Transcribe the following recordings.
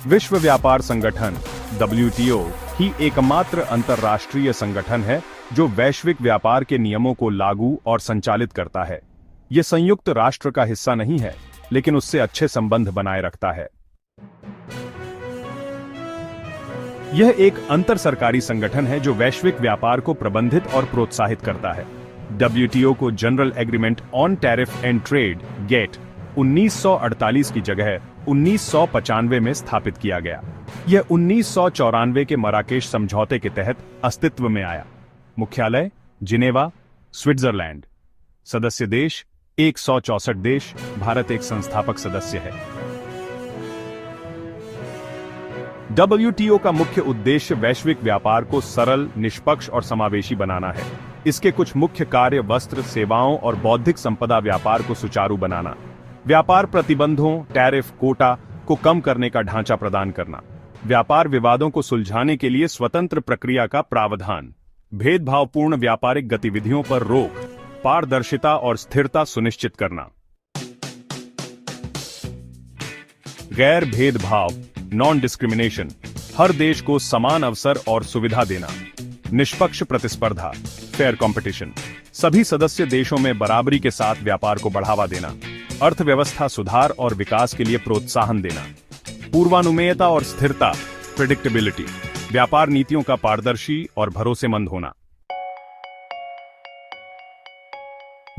विश्व व्यापार संगठन WTO ही एकमात्र अंतर्राष्ट्रीय संगठन है जो वैश्विक व्यापार के नियमों को लागू और संचालित करता है। यह संयुक्त राष्ट्र का हिस्सा नहीं है, लेकिन उससे अच्छे संबंध बनाए रखता है। यह एक अंतर सरकारी संगठन है जो वैश्विक व्यापार को प्रबंधित और प्रोत्साहित करता है। WTO को general agreement on tariff and trade GATT 1948 की जगह 1995 में स्थापित किया गया। यह 1994 के मराकेश समझौते के तहत अस्तित्व में आया। मुख्यालय जिनेवा, स्विट्जरलैंड। सदस्य देश 164 देश। भारत एक संस्थापक सदस्य है। WTO का मुख्य उद्देश्य वैश्विक व्यापार को सरल, निष्पक्ष और समावेशी बनाना है। इसके कुछ मुख्य कार्य वस्त्र, सेवाओं और बौद्धिक संपदा व्यापार को सुचारू बनाना, व्यापार प्रतिबंधों, टैरिफ, कोटा को कम करने का ढांचा प्रदान करना, व्यापार विवादों को सुलझाने के लिए स्वतंत्र प्रक्रिया का प्रावधान, भेदभावपूर्ण व्यापारिक गतिविधियों पर रोक, पारदर्शिता और स्थिरता सुनिश्चित करना, गैर भेदभाव, नॉन डिस्क्रिमिनेशन, हर देश को समान अवसर और सुविधा देना, निष्पक्ष प्रतिस्पर्धा, फेयर कंपटीशन, सभी सदस्य देशों में बराबरी के साथ व्यापार को बढ़ावा देना, अर्थव्यवस्था सुधार और विकास के लिए प्रोत्साहन देना, पूर्वानुमेयता और स्थिरता, प्रेडिक्टेबिलिटी, व्यापार नीतियों का पारदर्शी और भरोसेमंद होना।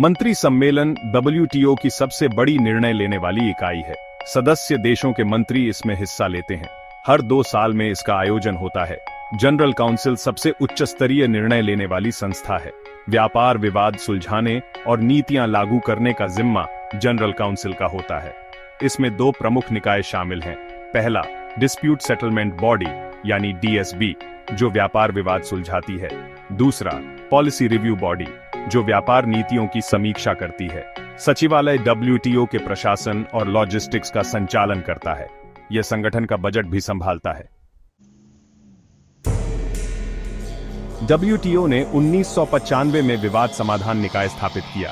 मंत्री सम्मेलन WTO की सबसे बड़ी निर्णय लेने वाली इकाई है। सदस्य देशों के मंत्री इसमें हिस्सा लेते हैं। हर 2 साल में इसका आयोजन होता है। जनरल काउंसिल सबसे उच्च स्तरीय निर्णय लेने वाली संस्था है। व्यापार विवाद सुलझाने और नीतियां लागू करने का जिम्मा जनरल काउंसिल का होता है। इसमें 2 प्रमुख निकाय शामिल हैं। पहला, डिस्प्यूट सेटलमेंट बॉडी यानी DSB, जो व्यापार विवाद सुलझाती है। दूसरा, पॉलिसी रिव्यू बॉडी, जो व्यापार नीतियों की समीक्षा करती है। सचिवालय WTO के प्रशासन और लॉजिस्टिक्स का संचालन करता है। यह संगठन का बजट भी संभालता है। WTO ने 1995 में विवाद समाधान निकाय स्थापित किया।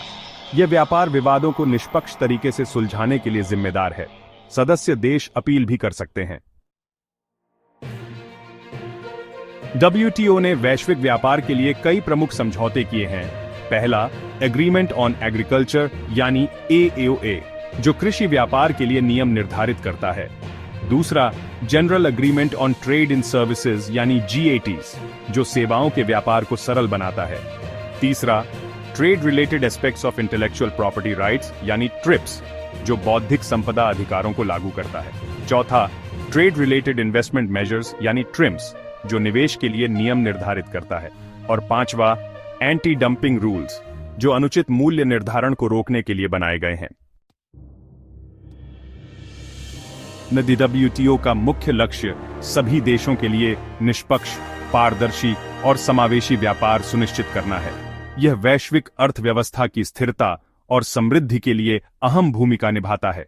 यह व्यापार विवादों को निष्पक्ष तरीके से सुलझाने के लिए जिम्मेदार है। सदस्य देश अपील भी कर सकते हैं। WTO ने वैश्विक व्यापार के लिए कई प्रमुख समझौते किए हैं। पहला, एग्रीमेंट ऑन एग्रीकल्चर यानी AOA, जो कृषि व्यापार के लिए नियम निर्धारित करता है। दूसरा, general agreement on trade in services यानी GATS, जो सेवाओं के व्यापार को सरल बनाता है। तीसरा, trade related aspects of intellectual property rights यानी TRIPS, जो बौद्धिक संपदा अधिकारों को लागू करता है। चौथा, ट्रेड रिलेटेड इन्वेस्टमेंट मेजर्स यानी TRIMS, जो निवेश के लिए नियम निर्धारित करता है। और पांचवा, एंटी डंपिंग रूल्स, जो अनुचित मूल्य निर्धारण को रोकने के लिए बनाए गए हैं। WTO का मुख्य लक्ष्य सभी देशों के लिए निष्पक्ष, पारदर्शी और समावेशी व्यापार सुनिश्चित करना है। यह वैश्विक अर्थव्यवस्था की स्थिरता और समृद्धि के लिए अहम भूमिका निभाता है।